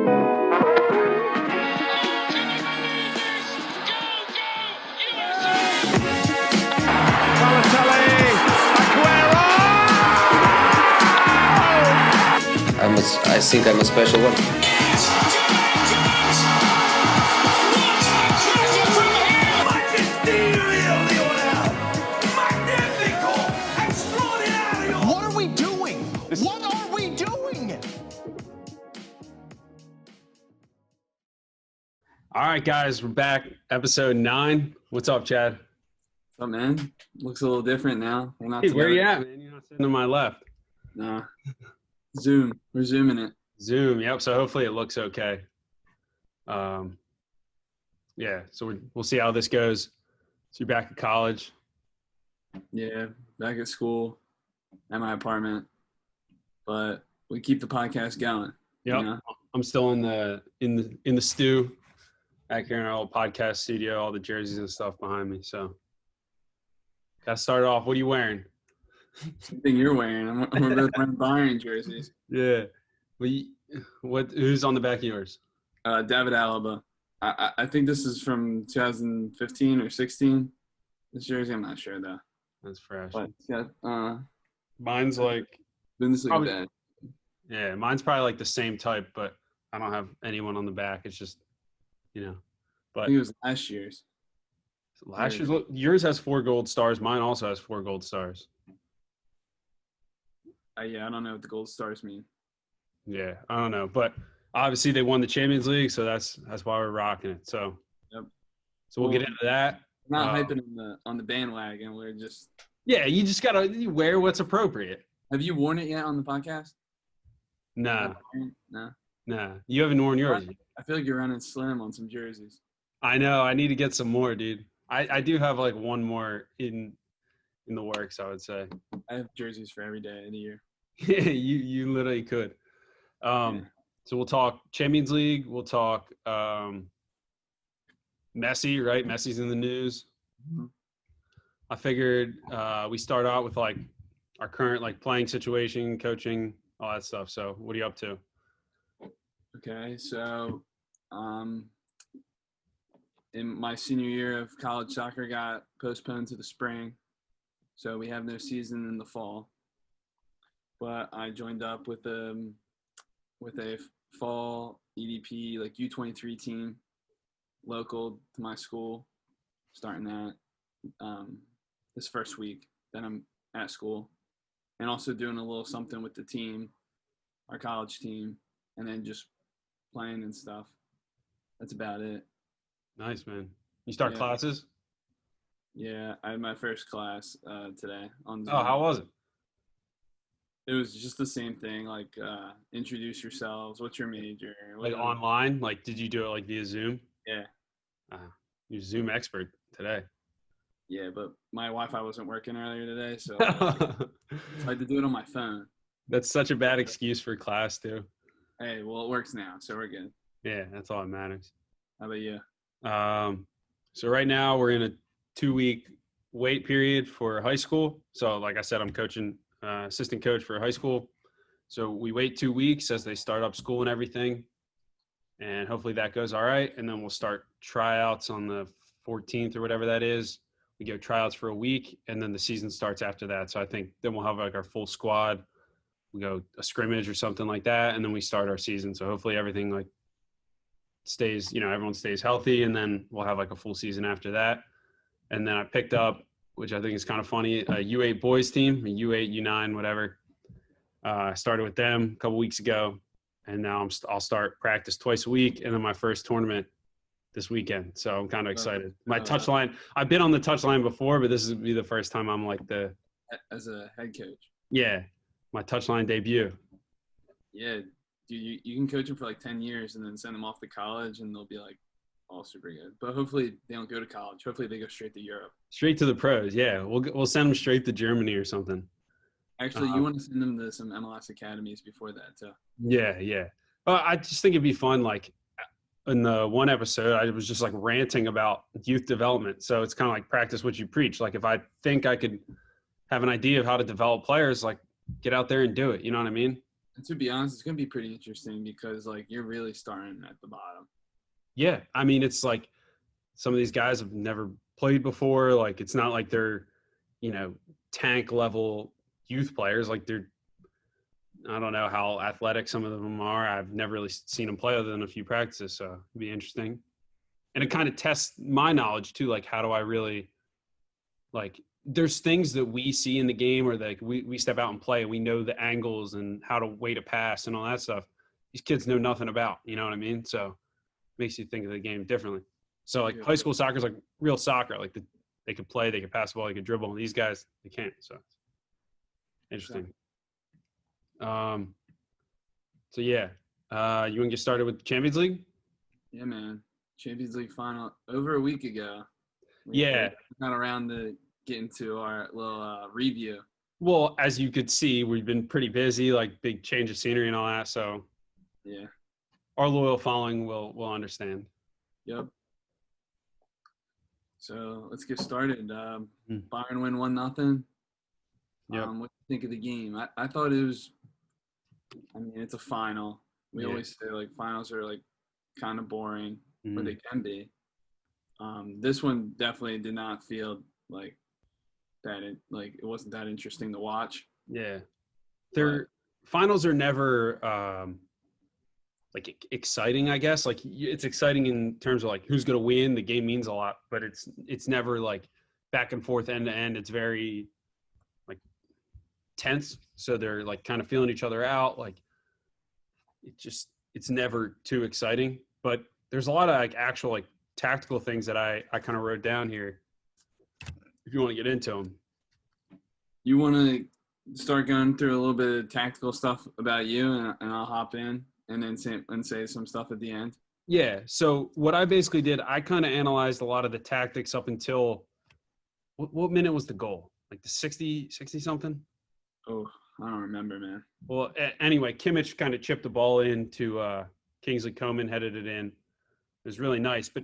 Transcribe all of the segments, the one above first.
I think I'm a special one. What are we doing? What are we doing? All right, guys, we're back. Episode 9. What's up, Chad? What's up, man? Looks a little different now. We're not Hey, where together. you at, man? You're not sitting to my left. Nah. Zoom. We're zooming it. Zoom. Yep. So hopefully it looks okay. Yeah. So we'll see how this goes. So you're back at college. Yeah, back at school, at my apartment. But we keep the podcast going. Yep. You know? I'm still in the stew back here in our old podcast studio. All the jerseys and stuff behind me. So got to start off. What are you wearing? Same thing you're wearing. We're both wearing Bayern jerseys. Yeah. Who's on the back of yours? David Alaba. I think this is from 2015 or 16. This jersey, I'm not sure though. That's fresh. But it's got Mine's like Bundesliga probably, badge. yeah, mine's probably like the same type, but I don't have anyone on the back. It's just, I but think it was last year's. last year's, yours has 4 gold stars. Mine also has 4 gold stars. Yeah, I don't know what the gold stars mean. Yeah, I don't know, but obviously they won the Champions League, so that's why we're rocking it. So, Yep. So we'll get into that. We're not hyping on the bandwagon. We're just. Yeah, you just gotta wear what's appropriate. Have you worn it yet on the podcast? Nah. No. You haven't worn yours. I feel like you're running slim on some jerseys. I know. I need to get some more, dude. I do have like one more in the works, I would say. I have jerseys for every day of the year. you literally could. So we'll talk Champions League. We'll talk Messi, right? Messi's in the news. Mm-hmm. I figured we start out with like our current like playing situation, coaching, all that stuff. So what are you up to? Okay, so in my senior year of college soccer got postponed to the spring. So we have no season in the fall. But I joined up with a fall EDP, like U23 team, local to my school, starting that this first week. Then I'm at school, and also doing a little something with the team, our college team, and then just playing and stuff. That's about it. Nice, man. You start classes? Yeah, I had my first class today on Zoom. Oh, how was it? It was just the same thing, like introduce yourselves, what's your major? Like online? Like, did you do it like via Zoom? Yeah. You're Zoom expert today. Yeah, but my Wi-Fi wasn't working earlier today, so I had to do it on my phone. That's such a bad excuse for class, too. Hey, well, it works now, so we're good. Yeah, that's all that matters. How about you? So right now we're in a 2-week wait period for high school. So like I said, I'm coaching assistant coach for high school. So we wait 2 weeks as they start up school and everything. And hopefully that goes all right. And then we'll start tryouts on the 14th or whatever that is. We go tryouts for a week, and then the season starts after that. So I think then we'll have like our full squad. We go a scrimmage or something like that, and then we start our season. So hopefully everything like stays, everyone stays healthy, and then we'll have like a full season after that. And then I picked up, which I think is kind of funny, a U8 boys team, a U8, U9, whatever. I started with them a couple weeks ago, and now I'll start practice twice a week, and then my first tournament this weekend. So I'm kind of excited. My touchline, I've been on the touchline before, but this will be the first time I'm like as a head coach. Yeah, my touchline debut. Yeah, dude, you can coach them for like 10 years and then send them off to college, and they'll be like all super good. But hopefully they don't go to college. Hopefully they go straight to Europe. Straight to the pros, yeah. We'll send them straight to Germany or something. Actually, you want to send them to some MLS academies before that too. Yeah. I just think it'd be fun, like, in the one episode, I was just like ranting about youth development. So it's kind of like practice what you preach. Like if I think I could have an idea of how to develop players, like get out there and do it. You know what I mean? to be honest, it's gonna be pretty interesting because like you're really starting at the bottom. Yeah, I mean, it's like some of these guys have never played before. Like, it's not like they're, tank level youth players. Like, I don't know how athletic some of them are. I've never really seen them play other than a few practices, so it'd be interesting. And it kind of tests my knowledge too. Like, how do I really, like, there's things that we see in the game, or like we step out and play and we know the angles and how to weight a pass and all that stuff. These kids know nothing about, you know what I mean? So it makes you think of the game differently. So like high school soccer is like real soccer. Like they could play, they could pass the ball, they could dribble. And these guys, they can't. So interesting. So yeah, you want to get started with the Champions League? Yeah, man. Champions League final over a week ago. Yeah. Not around to get into our little review. Well, as you could see, we've been pretty busy, like big change of scenery and all that. So yeah, our loyal following will understand. Yep. So let's get started. Bayern win 1-0. Yep. What do you think of the game? I thought it was. I mean, it's a final. We always say like finals are like kind of boring, or they can be. This one definitely did not feel like that. It wasn't that interesting to watch. Yeah, finals are never like exciting, I guess. Like it's exciting in terms of like who's going to win. The game means a lot, but it's never like back and forth end to end. It's very like tense. So they're like kind of feeling each other out. Like it's never too exciting, but there's a lot of like actual like tactical things that I kind of wrote down here. If you want to get into them, you want to start going through a little bit of tactical stuff about you, and I'll hop in and then say some stuff at the end. Yeah. So what I basically did, I kind of analyzed a lot of the tactics up until what minute was the goal? Like the 60 something? Oh, I don't remember, man. Well, anyway, Kimmich kind of chipped the ball into Kingsley Coman, headed it in. It was really nice. But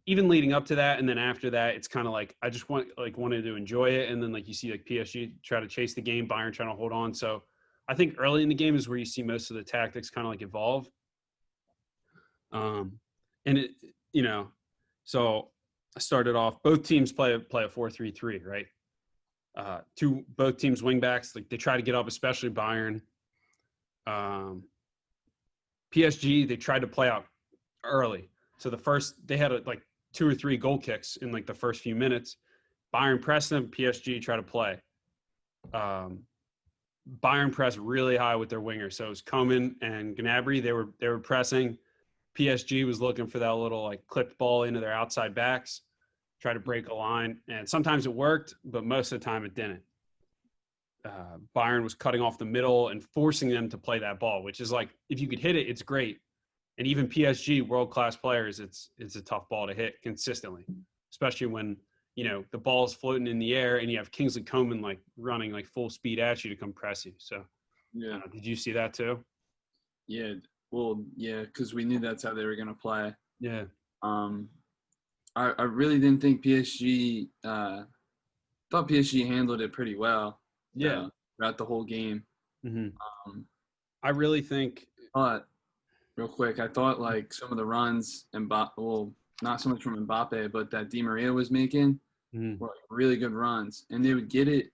even leading up to that and then after that, it's kind of like I just wanted to enjoy it. And then like you see like PSG try to chase the game, Bayern trying to hold on. So I think early in the game is where you see most of the tactics kind of like evolve. And it, so I started off, both teams play a 4-3-3, right? Both teams wing backs, like they try to get up, especially Bayern. PSG, they tried to play out early. So they had like 2 or 3 goal kicks in like the first few minutes. Bayern pressed them, PSG tried to play. Bayern pressed really high with their wingers. So it was Coman and Gnabry. They were pressing. PSG was looking for that little like clipped ball into their outside backs, try to break a line. And sometimes it worked, but most of the time it didn't. Bayern was cutting off the middle and forcing them to play that ball, which is like, if you could hit it, it's great. And even PSG, world-class players, it's a tough ball to hit consistently, especially when, the ball is floating in the air and you have Kingsley Coman like running like full speed at you to come press you. So, yeah. Did you see that too? Yeah. Well, yeah, because we knew that's how they were going to play. Yeah. I really didn't think PSG thought PSG handled it pretty well. Yeah. Throughout the whole game. Mm-hmm. I really think. But real quick, I thought like some of the runs not so much from Mbappe, but that Di Maria was making were like really good runs, and they would get it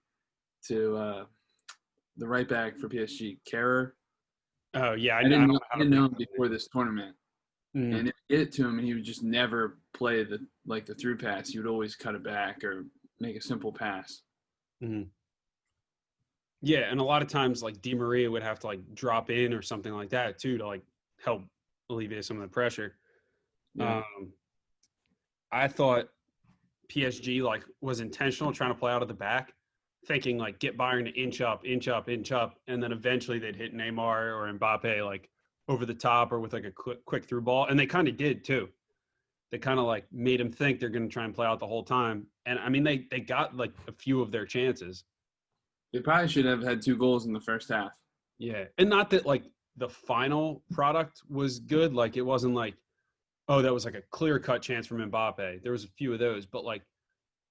to the right back for PSG, Kerrer. Oh yeah, I didn't know him before this tournament, and they would get it to him, and he would just never play the through pass. He would always cut it back or make a simple pass. Mm-hmm. Yeah, and a lot of times like Di Maria would have to like drop in or something like that too to like help alleviate some of the pressure. Yeah. I thought PSG like was intentional trying to play out of the back, thinking like get Bayern to inch up, and then eventually they'd hit Neymar or Mbappe like over the top or with like a quick through ball, and they kind of did too. They kind of like made him think they're going to try and play out the whole time, and I mean they got like a few of their chances. They probably should have had 2 goals in the first half. Yeah, and not that like the final product was good, like it wasn't like, oh, that was like a clear-cut chance from Mbappe. There was a few of those, but like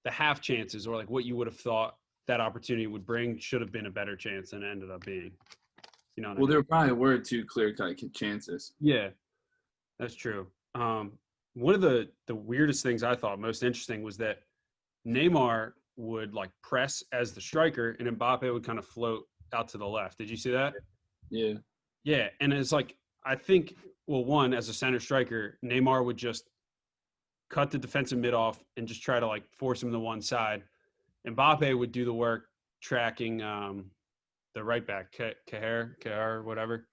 the half chances or like what you would have thought that opportunity would bring should have been a better chance than it ended up being. You know what I Well, mean? there probably were two clear-cut chances. Yeah, that's true. One of the weirdest things I thought most interesting was that Neymar would like press as the striker, and Mbappe would kind of float out to the left. Did you see that? Yeah. Yeah, and it's like I think one as a center striker, Neymar would just cut the defensive mid off and just try to like force him to one side. Mbappe would do the work tracking the right back, Caher, whatever.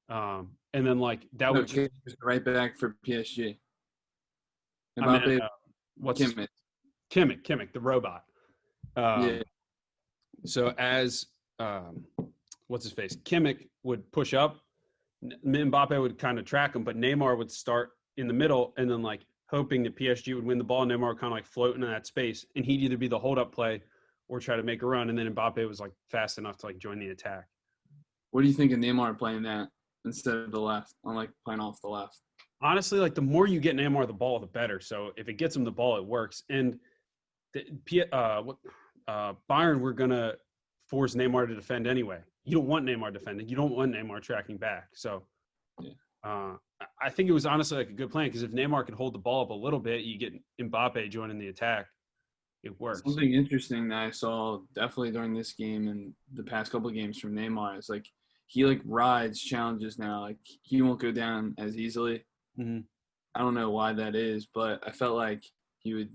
And then like that would Okay, right back for PSG. I mean, Mbappe, what's Kimmich. Kimmich, the robot. Yeah. So as what's his face, Kimmich would push up, Mbappe would kind of track him, but Neymar would start in the middle and then like hoping that PSG would win the ball. Neymar would kind of like float into that space, and he'd either be the hold up play or try to make a run. And then Mbappe was like fast enough to like join the attack. What do you think of Neymar playing that instead of the left? I like playing off the left. Honestly, like the more you get Neymar the ball, the better. So if it gets him the ball, it works. And Bayern were gonna force Neymar to defend anyway. You don't want Neymar defending. You don't want Neymar tracking back. So I think it was honestly like a good plan because if Neymar could hold the ball up a little bit, you get Mbappe joining the attack. It works. Something interesting that I saw definitely during this game and the past couple of games from Neymar is like he like rides challenges now. Like he won't go down as easily. Mm-hmm. I don't know why that is, but I felt like he would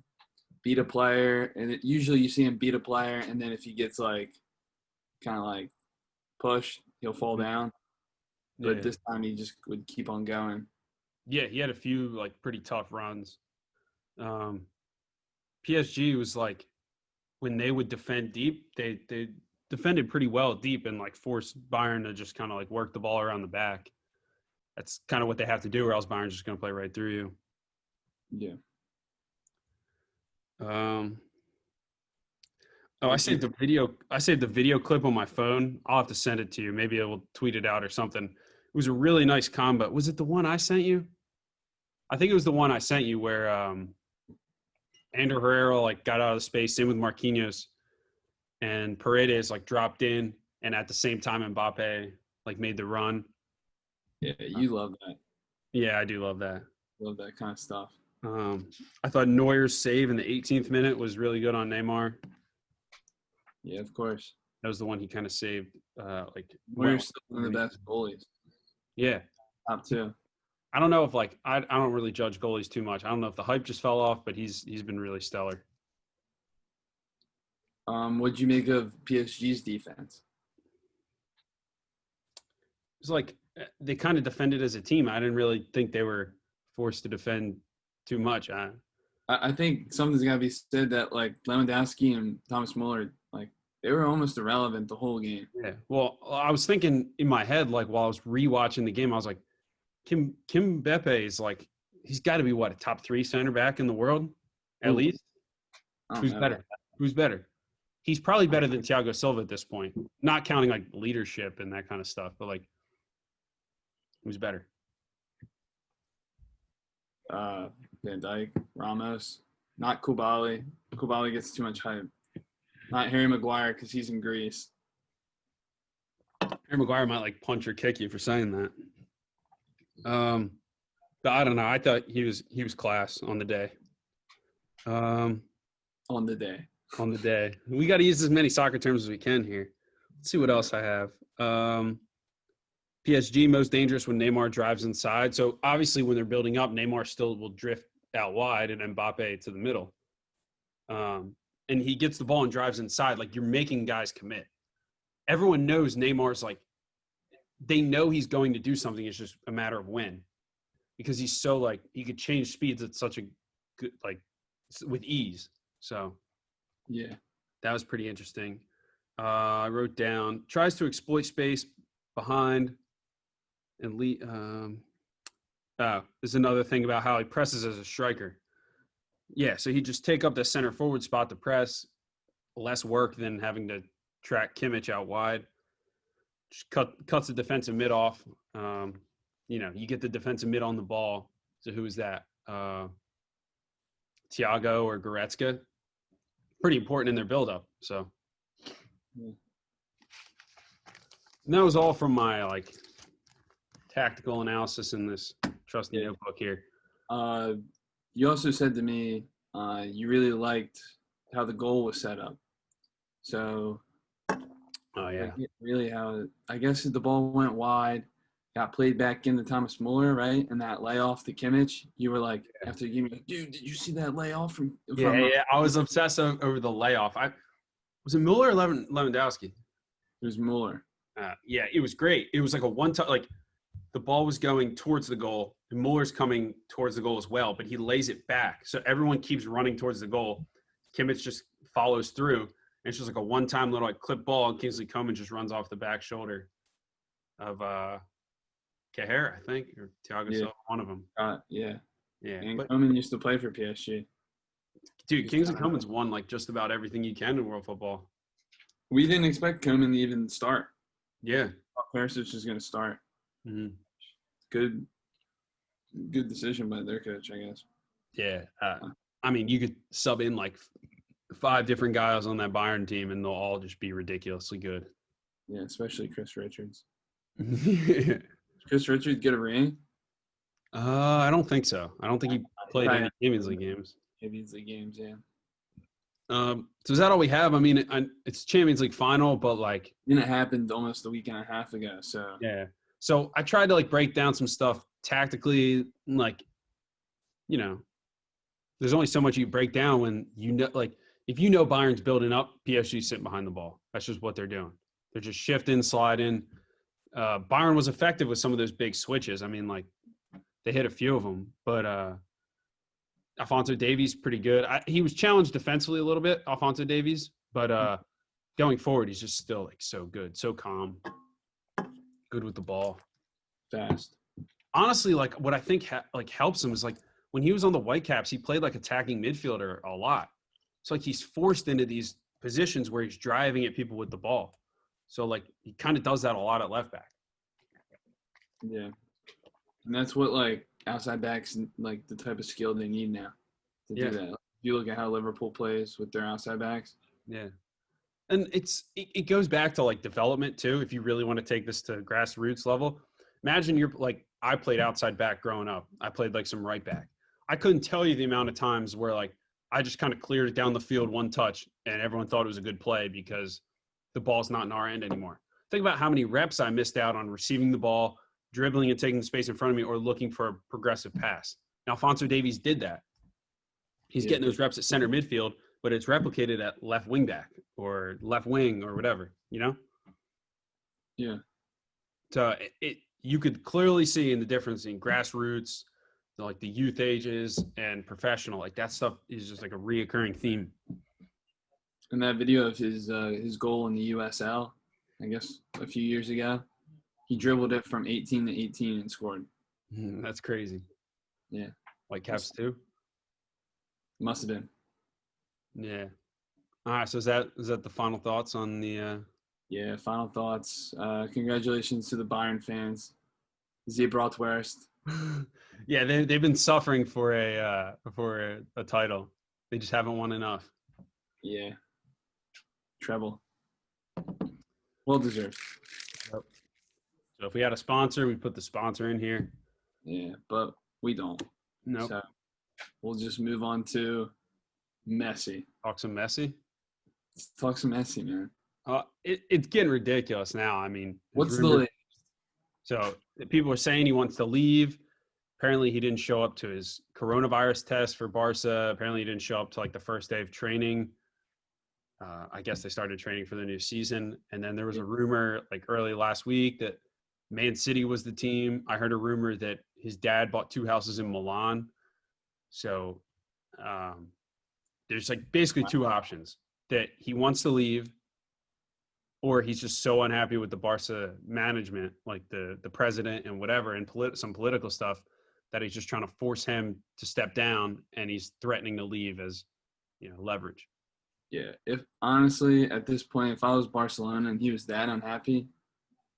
beat a player, and usually you see him beat a player, and then if he gets like kind of like pushed, he'll fall down. But this time he just would keep on going. Yeah, he had a few like pretty tough runs. PSG was like when they would defend deep, they defended pretty well deep and like forced Bayern to just kind of like work the ball around the back. That's kind of what they have to do, or else Bayern's just going to play right through you. Yeah. I saved the video. I saved the video clip on my phone. I'll have to send it to you. Maybe I will tweet it out or something. It was a really nice combo. Was it the one I sent you? I think it was the one I sent you where Ander Herrera like got out of space, same with Marquinhos, and Paredes like dropped in, and at the same time Mbappe like made the run. Yeah, you love that. Yeah, I do love that. Love that kind of stuff. I thought Neuer's save in the 18th minute was really good on Neymar. Yeah, of course. That was the one he kind of saved. Neuer's still one of the best goalies. Yeah. Top two. I don't know if like I don't really judge goalies too much. I don't know if the hype just fell off, but he's been really stellar. What'd you make of PSG's defense? It's like they kind of defended as a team. I didn't really think they were forced to defend too much. I think something's got to be said that like Lewandowski and Thomas Muller, like they were almost irrelevant the whole game. Yeah. Well, I was thinking in my head, like while I was rewatching the game, I was like, Kim Mbappe is like, he's got to be what, a top 3 center back in the world, at least. Who's better? Who's better? He's probably better than Thiago Silva at this point, not counting like leadership and that kind of stuff, but like, who's better? Van Dijk, Ramos, not Koulibaly. Koulibaly gets too much hype. Not Harry Maguire because he's in Greece. Harry Maguire might like punch or kick you for saying that. But I don't know. I thought he was class on the day. On the day. On the day. We got to use as many soccer terms as we can here. Let's see what else I have. PSG most dangerous when Neymar drives inside. So obviously when they're building up, Neymar still will drift out wide and Mbappe to the middle. And he gets the ball and drives inside. Like you're making guys commit. Everyone knows Neymar's like, they know he's going to do something. It's just a matter of when, because he's so like, he could change speeds at such a good, like with ease. So yeah, that was pretty interesting. I wrote down tries to exploit space behind and lead. There's another thing about how he presses as a striker. Yeah, so he just take up the center forward spot to press, less work than having to track Kimmich out wide. Just cuts the defensive mid off. You get the defensive mid on the ball. So who is that? Thiago or Goretzka? Pretty important in their buildup. So And that was all from my like tactical analysis in this trusty notebook here. You also said to me you really liked how the goal was set up. So, Oh yeah, really how I guess the ball went wide, got played back into Thomas Muller, right? And that layoff to Kimmich, you were like, after you gave me, dude, did you see that layoff from? yeah. I was obsessed over the layoff. Was it Muller or Lewandowski? It was Muller. Yeah, it was great. It was like a one-touch, like the ball was going towards the goal, and Muller's coming towards the goal as well, but he lays it back. So everyone keeps running towards the goal. Kimmich just follows through, and it's just like a one-time little like clip ball, and Kingsley Coman just runs off the back shoulder of Cajer, I think, or Thiago Silva, one of them. Yeah. And But, Coman used to play for PSG. dude, Kingsley Coman's won like just about everything you can in world football. We didn't expect Coman to even start. Yeah. Perisic is going to start. Mm-hmm. Good decision by their coach, I guess. Yeah. I mean, you could sub in like 5 different guys on that Bayern team, and they'll all just be ridiculously good. Yeah, especially Chris Richards. Yeah. Chris Richards get a ring? I don't think so. I don't think he played any Champions League games. Champions League games, yeah. So is that all we have? I mean, it's Champions League final, but like, Then it happened almost a week and a half ago. So yeah. So I tried to like break down some stuff tactically, like, you know, there's only so much you break down when you know, like, if you know Bayern's building up, PSG's sitting behind the ball. That's just what they're doing. They're just shifting, sliding. Bayern was effective with some of those big switches. I mean, like, they hit a few of them, but Alphonso Davies pretty good. He was challenged defensively a little bit, Alphonso Davies, but going forward, he's just still like so good, so calm, good with the ball, fast. Honestly, like what I think helps him is like when he was on the Whitecaps, he played like attacking midfielder a lot. So like he's forced into these positions where he's driving at people with the ball. So like he kind of does that a lot at left back. Yeah. And that's what like outside backs, like the type of skill they need now to do that. If you look at how Liverpool plays with their outside backs. Yeah. And it goes back to like development too. If you really want to take this to grassroots level, imagine you're like, I played outside back growing up. I played like some right back. I couldn't tell you the amount of times where like I just kind of cleared it down the field one touch and everyone thought it was a good play because the ball's not in our end anymore. Think about how many reps I missed out on receiving the ball, dribbling and taking the space in front of me, or looking for a progressive pass. Now, Alphonso Davies did that. He's getting those reps at center midfield, but it's replicated at left wing back or left wing or whatever, you know? Yeah. So you could clearly see in the difference in grassroots, like the youth ages and professional, like that stuff is just like a reoccurring theme. And that video of his goal in the USL, I guess a few years ago, he dribbled it from 18 to 18 and scored. That's crazy. Yeah. Whitecaps too? Must have been. Yeah. All right. So is that the final thoughts on the Yeah, final thoughts. Congratulations to the Bayern fans. Sie Bratwurst. Yeah, they've been suffering for a title. They just haven't won enough. Yeah. Treble. Well deserved. Yep. So if we had a sponsor, we'd put the sponsor in here. Yeah, but we don't. No. Nope. So we'll just move on to Messi. Talk some Messi? Let's talk some Messi, man. It's getting ridiculous now. I mean, what's the latest? So people are saying he wants to leave. Apparently, he didn't show up to his coronavirus test for Barca. Apparently, he didn't show up to like the first day of training. I guess they started training for the new season. And then there was a rumor like early last week that Man City was the team. I heard a rumor that his dad bought 2 houses in Milan. So there's like basically 2 options: that he wants to leave, or he's just so unhappy with the Barca management, like the president and whatever, and some political stuff, that he's just trying to force him to step down, and he's threatening to leave as, leverage. Yeah, if honestly at this point, if I was Barcelona and he was that unhappy,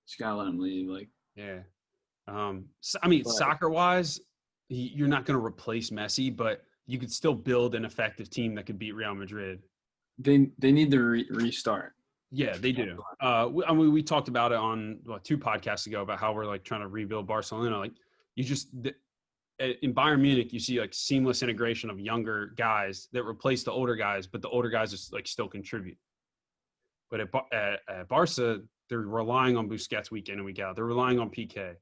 just gotta let him leave. Like, yeah, I mean, soccer-wise, you're not going to replace Messi, but you could still build an effective team that could beat Real Madrid. They need to restart. Yeah, they do. I mean, we talked about it on 2 podcasts ago about how we're like trying to rebuild Barcelona. Like, in Bayern Munich, you see like seamless integration of younger guys that replace the older guys, but the older guys just like still contribute. But at Barca, they're relying on Busquets week in and week out. They're relying on PK.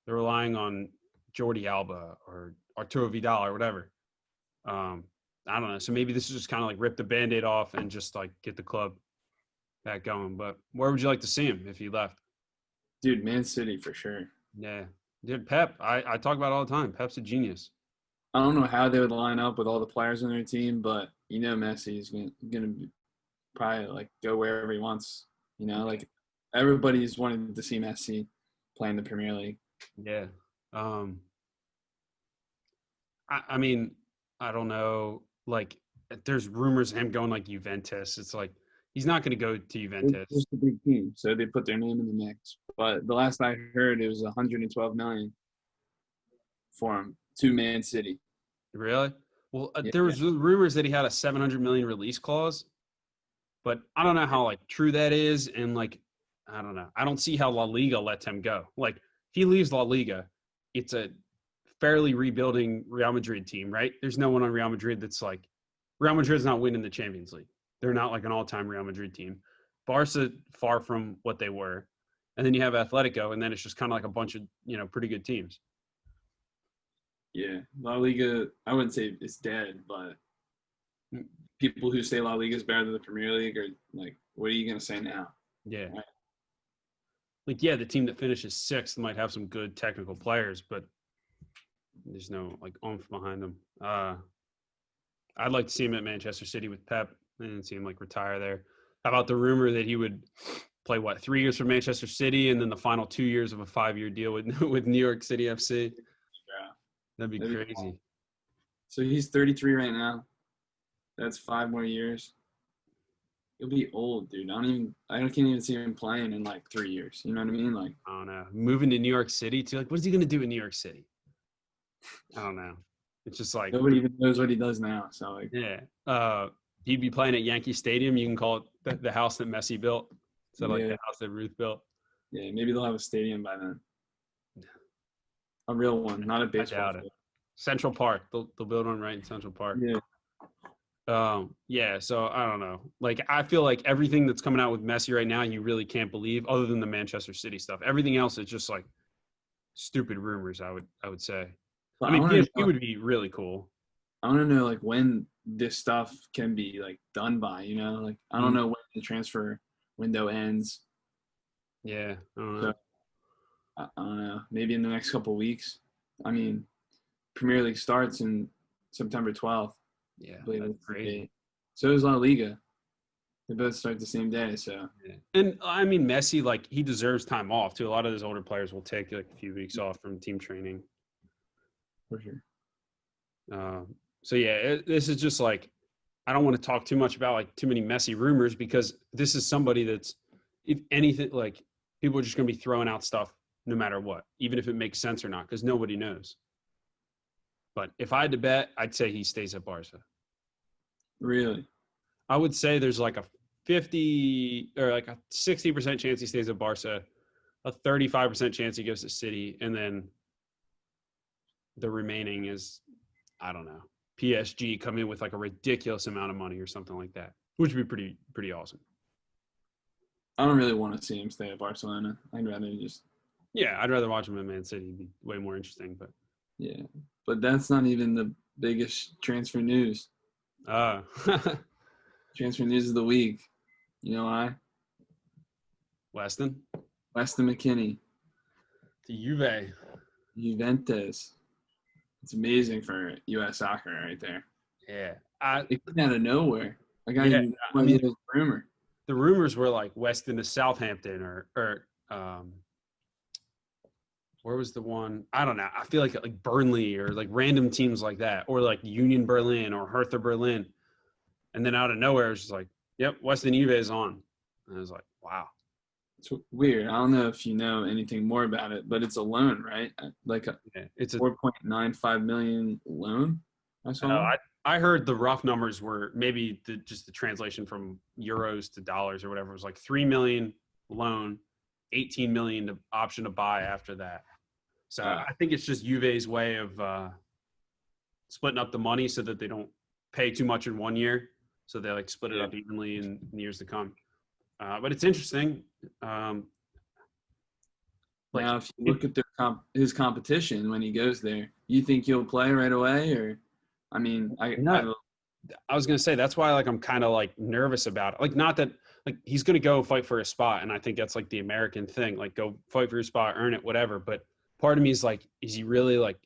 They're relying on Jordi Alba or Arturo Vidal or whatever. I don't know. So maybe this is just kind of like rip the Band-Aid off and just like get the club back going. But where would you like to see him if he left? Dude, Man City for sure. Yeah. Dude, Pep, I talk about it all the time. Pep's a genius. I don't know how they would line up with all the players on their team, but you know Messi is gonna probably like go wherever he wants. You know, like everybody's wanted to see Messi play in the Premier League. Yeah. I mean, I don't know. Like, there's rumors of him going like Juventus. It's like he's not going to go to Juventus. It's just a big team, so they put their name in the mix. But the last I heard, it was 112 million for him to Man City. Really? Well, Yeah. there was rumors that he had a 700 million release clause, but I don't know how like true that is. And like, I don't know. I don't see how La Liga lets him go. Like, if he leaves La Liga, it's a fairly rebuilding Real Madrid team, right? There's no one on Real Madrid that's like Real Madrid's not winning the Champions League. They're not like an all-time Real Madrid team. Barca far from what they were. And then you have Atletico, and then it's just kind of like a bunch of, pretty good teams. Yeah, La Liga, I wouldn't say it's dead, but people who say La Liga is better than the Premier League are like, what are you going to say now? Yeah. Right. Like, yeah, the team that finishes 6th might have some good technical players, but there's no, like, oomph behind them. I'd like to see him at Manchester City with Pep and see him, like, retire there. How about the rumor that he would play, 3 years for Manchester City and then the final 2 years of a 5-year deal with New York City FC? Yeah. That'd be crazy. Cool. So he's 33 right now. That's 5 more years. He'll be old, dude. I can't even see him playing in like 3 years. You know what I mean? Like, I don't know. Moving to New York City too. Like, what is he gonna do in New York City? I don't know. It's just like nobody even knows what he does now. So like, yeah. He'd be playing at Yankee Stadium. You can call it the house that Messi built. So like the house that Ruth built. Yeah, maybe they'll have a stadium by then. A real one, not a baseball. I doubt it. Central Park. They'll build one right in Central Park. Yeah. Yeah, so I don't know. Like, I feel like everything that's coming out with Messi right now, you really can't believe, other than the Manchester City stuff. Everything else is just like stupid rumors, I would say. But I mean, PSG would be really cool. I want to know like when this stuff can be like done by, like I don't know when the transfer window ends. Yeah, I don't know. So, I don't know. Maybe in the next couple of weeks. I mean, Premier League starts in September 12th. Yeah, I believe that's crazy. So is La Liga. They both start the same day. So. Yeah. And I mean, Messi, like, he deserves time off too. A lot of those older players will take like a few weeks off from team training. For sure. So yeah, this is just like, I don't want to talk too much about like too many Messi rumors, because this is somebody that's, if anything, like, people are just going to be throwing out stuff no matter what, even if it makes sense or not, because nobody knows. But if I had to bet, I'd say he stays at Barca. Really? I would say there's like a 50 or like a 60% chance he stays at Barca, a 35% chance he goes to City, and then the remaining is, I don't know, PSG come in with like a ridiculous amount of money or something like that, which would be pretty awesome. I don't really want to see him stay at Barcelona. I'd rather just. Yeah, I'd rather watch him at Man City. It'd be way more interesting. But yeah, but that's not even the biggest transfer news. Transfer news of the week. You know why? Weston McKennie. to Juve. Juventus. It's amazing for U.S. soccer right there. Yeah. It came out of nowhere. Like, I mean, it was a rumor. The rumors were like Weston to Southampton or where was the one? I don't know. I feel like Burnley or like random teams like that, or like Union Berlin or Hertha Berlin. And then out of nowhere, it was just like, yep, Weston Juve is on. And I was like, wow. It's weird. I don't know if you know anything more about it, but it's a loan, right? Like it's a $4.95 million loan. I saw. I heard the rough numbers were maybe just the translation from euros to dollars or whatever was like 3 million loan, 18 million to option to buy after that. So I think it's just Juve's way of splitting up the money so that they don't pay too much in 1 year. So they like split it up evenly in years to come. But it's interesting. Now, if you look at his competition when he goes there, you think he'll play right away? Or, I mean, I was going to say, that's why like I'm kind of like nervous about it. Like, not that like he's going to go fight for a spot. And I think that's like the American thing, like go fight for your spot, earn it, whatever. But part of me is like, is he really like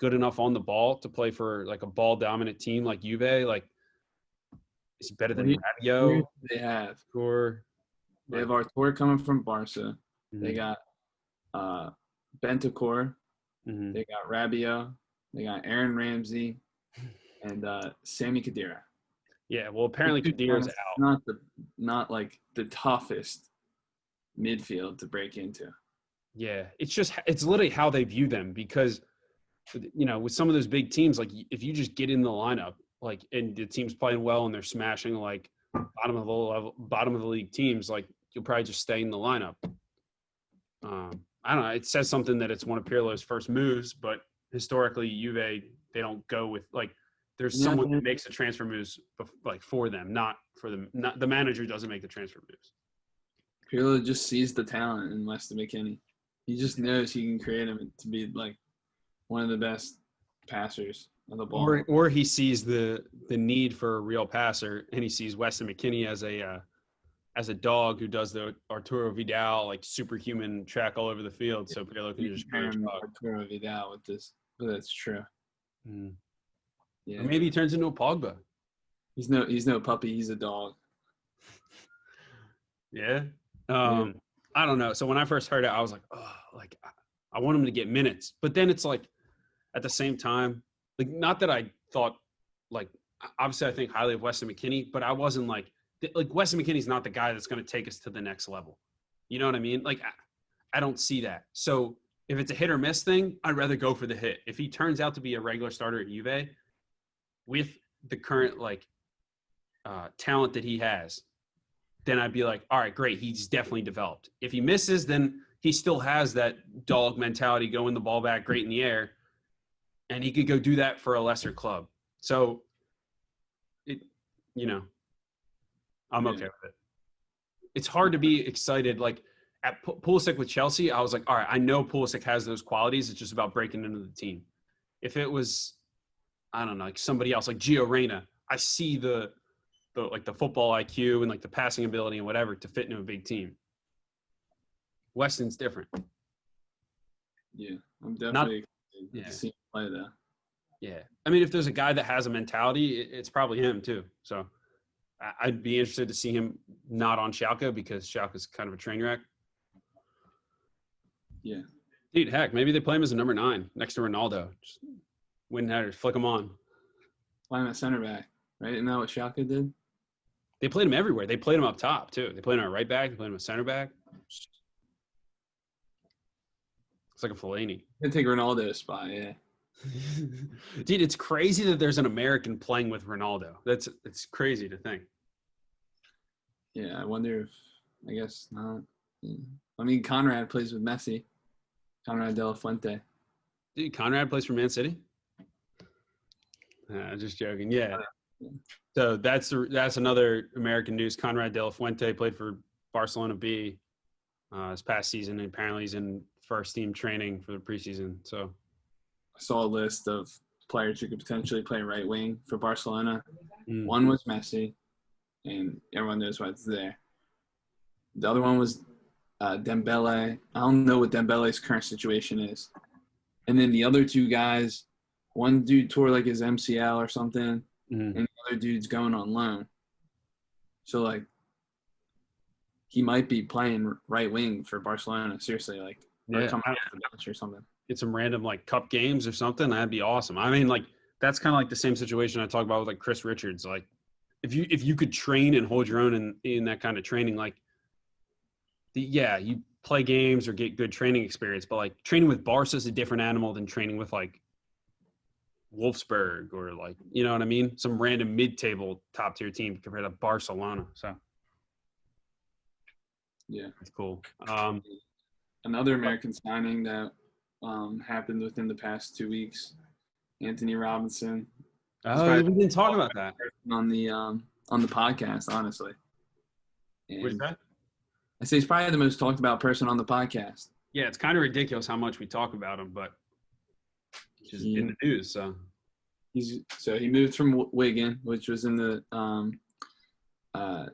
good enough on the ball to play for like a ball dominant team like Juve? Like, is he better than Rabiot? They have. Or they have Artur coming from Barca. Mm-hmm. They got Bentancur. Mm-hmm. They got Rabiot. They got Aaron Ramsey and Sami Khedira. Yeah, well, apparently Khedira's out. Not like the toughest midfield to break into. Yeah, it's literally how they view them, because you know, with some of those big teams, like if you just get in the lineup, like, and the team's playing well and they're smashing like bottom of the league teams, like you'll probably just stay in the lineup. I don't know. It says something that it's one of Pirlo's first moves, but historically Juve, they don't go with like, there's someone that makes the transfer moves like for them, not for them. Not the manager doesn't make the transfer moves. Pirlo just sees the talent in Weston McKennie. He just knows he can create him to be like one of the best passers of the ball. Or he sees the need for a real passer, and he sees Weston McKennie as a dog who does the Arturo Vidal like superhuman track all over the field. So Pirlo can just Arturo Vidal with this, but that's true. Mm. Yeah. Or maybe he turns into a Pogba. He's no puppy. He's a dog. Yeah. I don't know. So when I first heard it, I was like, oh, like I want him to get minutes. But then it's like, at the same time, like, not that I thought, like, obviously I think highly of Weston McKennie, but I wasn't like Weston McKennie's not the guy that's going to take us to the next level. You know what I mean? Like, I don't see that. So if it's a hit or miss thing, I'd rather go for the hit. If he turns out to be a regular starter at Juve with the current like talent that he has, then I'd be like, all right, great. He's definitely developed. If he misses, then he still has that dog mentality, going the ball back great in the air, and he could go do that for a lesser club. So, I'm okay with it. It's hard to be excited. Like at Pulisic with Chelsea, I was like, all right, I know Pulisic has those qualities. It's just about breaking into the team. If it was, I don't know, like somebody else, like Gio Reyna, I see the football IQ and like the passing ability and whatever to fit into a big team. Weston's different. Yeah, I'm definitely excited to see him play though. Yeah. I mean, if there's a guy that has a mentality, it's probably him too. So I'd be interested to see him not on Schalke, because Schalke's kind of a train wreck. Yeah. Dude, heck, maybe they play him as a number 9 next to Ronaldo. Just win headers, flick him on. Play him at center back, right? Isn't that what Schalke did? They played him everywhere. They played him up top too. They played him at right back. They played him at center back. It's like a Fellaini. They take Ronaldo's spot, yeah. Dude, it's crazy that there's an American playing with Ronaldo. It's crazy to think. Yeah, I wonder if, I guess not. Yeah. I mean, Conrad plays with Messi. Conrad de la Fuente. Dude, Conrad plays for Man City? Just joking. Yeah. So that's another American news. Conrad de la Fuente played for Barcelona B this past season, and apparently he's in first team training for the preseason. So I saw a list of players who could potentially play right wing for Barcelona. Mm. One was Messi, and everyone knows why it's there. The other one was Dembele. I don't know what Dembele's current situation is. And then the other two guys, one dude tore like his MCL or something, and the other dude's going on loan. So, like, he might be playing right wing for Barcelona. Seriously, like, coming off the bench or something. Get some random like cup games or something. That'd be awesome. I mean, like, that's kind of like the same situation I talk about with like Chris Richards. Like, if you could train and hold your own in that kind of training, like, you play games or get good training experience, but like training with Barca is a different animal than training with like Wolfsburg or like, you know what I mean? Some random mid-table top-tier team compared to Barcelona. So Yeah. it's cool. Another American signing that happened within the past 2 weeks, Anthony Robinson. Oh, we didn't talk about that. On the podcast, honestly. What's And that? I say he's probably the most talked about person on the podcast. Yeah, it's kind of ridiculous how much we talk about him, but he's just in the news. So he moved from Wigan, which was in the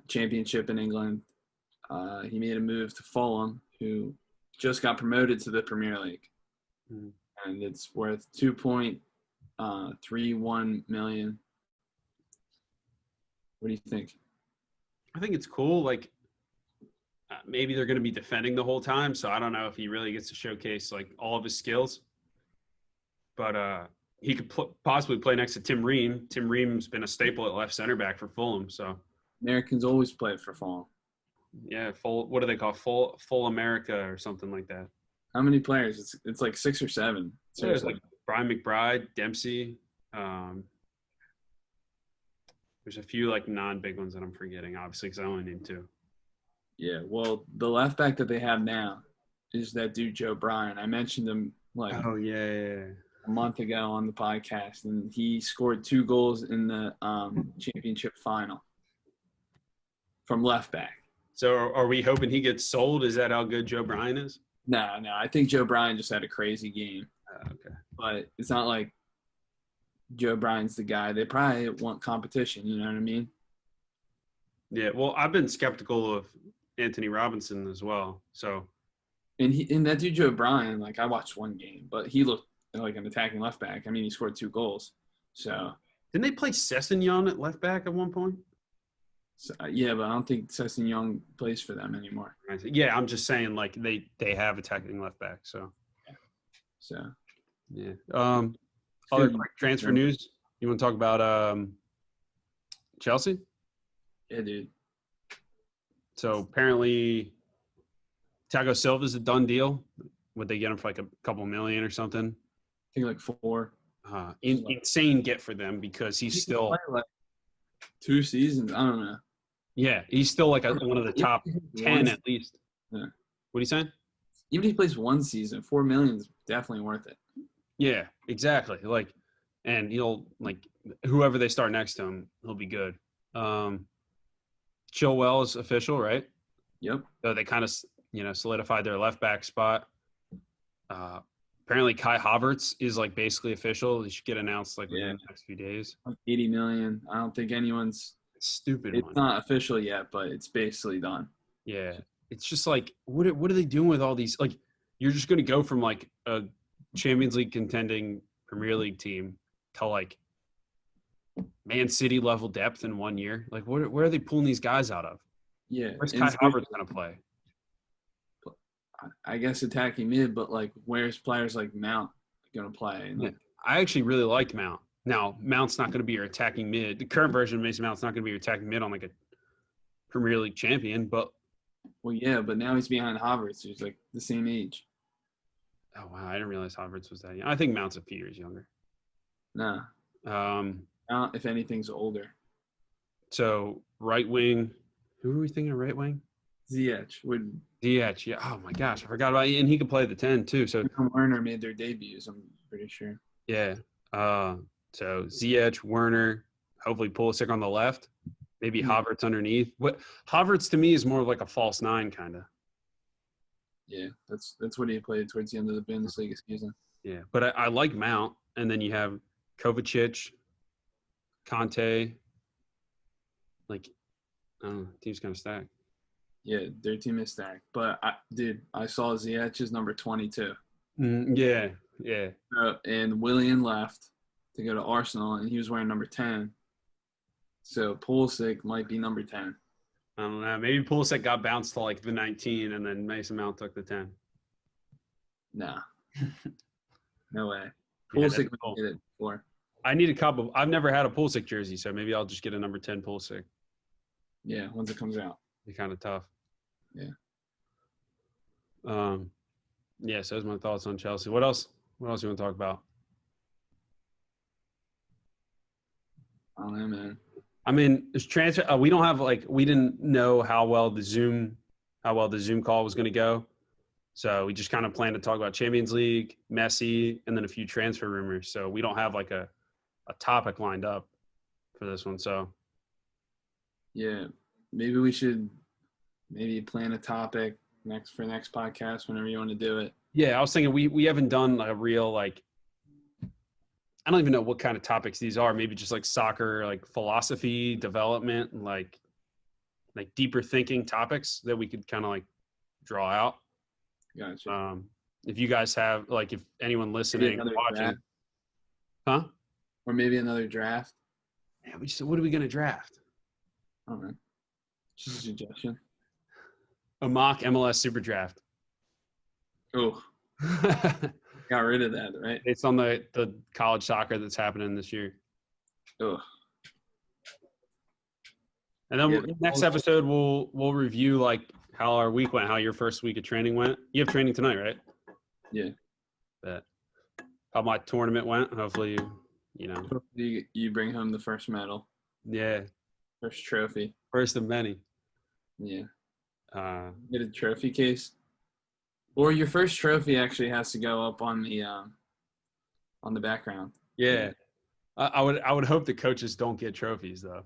championship in England. He made a move to Fulham, who just got promoted to the Premier League, and it's worth $2.31 million. What do you think? I think it's cool. Like maybe they're going to be defending the whole time, so I don't know if he really gets to showcase like all of his skills. But he could possibly play next to Tim Ream. Tim Ream's been a staple at left center back for Fulham. So Americans always play for Fulham. Yeah, what do they call full America or something like that? How many players? It's like 6 or 7. So there's like Brian McBride, Dempsey. There's a few like non-big ones that I'm forgetting, obviously, because I only named 2. Yeah, well, the left back that they have now is that dude Joe Bryan. I mentioned him like a month ago on the podcast, and he scored 2 goals in the championship final from left back. So are we hoping he gets sold? Is that how good Joe Bryan is? No. I think Joe Bryan just had a crazy game. Okay. But it's not like Joe Bryan's the guy. They probably want competition, you know what I mean? Yeah, well, I've been skeptical of Anthony Robinson as well. So And that dude Joe Bryan, like I watched one game, but he looked like an attacking left back. I mean, he scored 2 goals. So didn't they play Sessegnon at left back at one point? Yeah, but I don't think Sessegnon plays for them anymore. Yeah, I'm just saying like they have attacking left back. So yeah. Other quick transfer news. You want to talk about Chelsea? Yeah, dude. So apparently Thiago Silva's a done deal. Would they get him for like a couple million or something? I think like 4. Insane get for them because he's still like 2 seasons. I don't know. Yeah, he's still like one of the top 10 at least. Yeah. What are you saying? Even if he plays 1 season, $4 million is definitely worth it. Yeah, exactly. Like, and he'll like whoever they start next to him, he'll be good. Chilwell is official, right? Yep. So they kind of solidified their left back spot. Apparently Kai Havertz is like basically official. He should get announced like within the next few days. $80 million. I don't think anyone's stupid. It's not official yet, but it's basically done. Yeah. It's just like what are they doing with all these? Like you're just going to go from like a Champions League contending Premier League team to like Man City level depth in 1 year. Like where are they pulling these guys out of? Yeah. Where's Kai Havertz going to play? I guess attacking mid, but like where's players like Mount going to play? And like, I actually really like Mount. Now, Mount's not going to be your attacking mid. The current version of Mason Mount's not going to be your attacking mid on like a Premier League champion, but well, yeah, but now he's behind Havertz, who's like the same age. Oh wow, I didn't realize Havertz was that young. I think Mount's a few years younger. Nah. Mount, if anything's older. So right wing, who are we thinking of right wing? Ziyech yeah. Oh my gosh, I forgot about it. And he could play the 10 too. So Werner made their debuts, I'm pretty sure. Yeah. So Ziyech, Werner, hopefully Pulisic on the left, maybe Havertz underneath. What Havertz to me is more of like a false 9 kind of. Yeah, that's what he played towards the end of the Bundesliga season. Yeah, but I like Mount, and then you have Kovacic, Conte. Like, I don't know, team's kind of stacked. Yeah, their team is stacked. But I saw Ziyech's number 22. Yeah. And Willian left to go to Arsenal, and he was wearing number 10. So Pulisic might be number 10. I don't know. Maybe Pulisic got bounced to like the 19, and then Mason Mount took the 10. Nah. No way. Pulisic would get it before. I need a couple. I've never had a Pulisic jersey, so maybe I'll just get a number 10 Pulisic. Yeah, once it comes out. Be kind of tough. Yeah. Yeah, so those are my thoughts on Chelsea. What else you want to talk about? don't know, man. I mean, there's transfer. We don't have we didn't know how well the Zoom call was going to go. So we just kind of planned to talk about Champions League, Messi, and then a few transfer rumors. So we don't have like a topic lined up for this one. So Yeah, maybe we should plan a topic for next podcast whenever you want to do it. yeah, I was thinking we haven't done a real I don't even know what kind of topics these are. Maybe just like soccer, like philosophy, development, and like deeper thinking topics that we could kind of like draw out. Gotcha. If you guys have if anyone listening or watching, draft. huh? Or maybe another draft. Yeah, what are we gonna draft? I don't know. Just a suggestion. A mock MLS Super Draft. Oh, got rid of that, right? It's on the college soccer that's happening this year. Oh. And then next episode we'll review how our week went, how your first week of training went. You have training tonight, right? Yeah. How my tournament went. Hopefully you bring home the first medal. Yeah. First trophy. First of many. Yeah. Get a trophy case. Or your first trophy actually has to go up on the background. Yeah. I would hope the coaches don't get trophies though.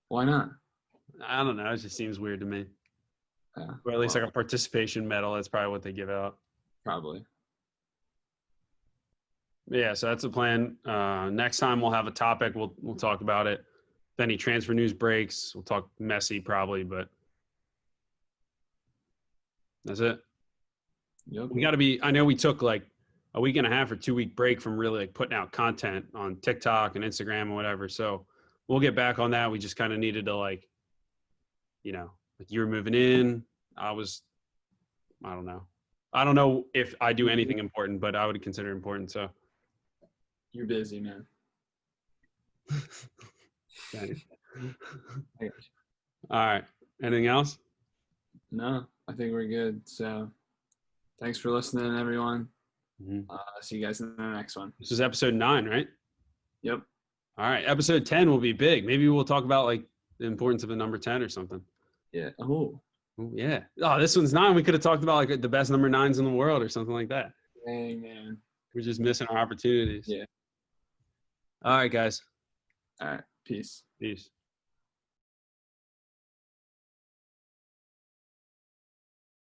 Why not? I don't know. It just seems weird to me. Or at least like a participation medal. That's probably what they give out. Probably. Yeah, so that's the plan. Next time we'll have a topic. We'll talk about it. If any transfer news breaks, we'll talk Messi probably, but that's it. Yep. We got to be – I know we took like a week and a half or 2 week break from really putting out content on TikTok and Instagram and whatever. So we'll get back on that. We just kind of needed to you were moving in. I don't know. I don't know if I do anything important, but I would consider it important. So you're busy, man. Thanks. All right. Anything else? No, I think we're good. So thanks for listening, everyone. Mm-hmm. See you guys in the next one. This is episode 9, right? Yep. All right. Episode 10 will be big. Maybe we'll talk about the importance of the number 10 or something. Yeah. Oh. Ooh, yeah. Oh, this one's 9. We could have talked about the best number 9s in the world or something like that. Dang, man. We're just missing our opportunities. Yeah. All right, guys. All right. Peace. Peace.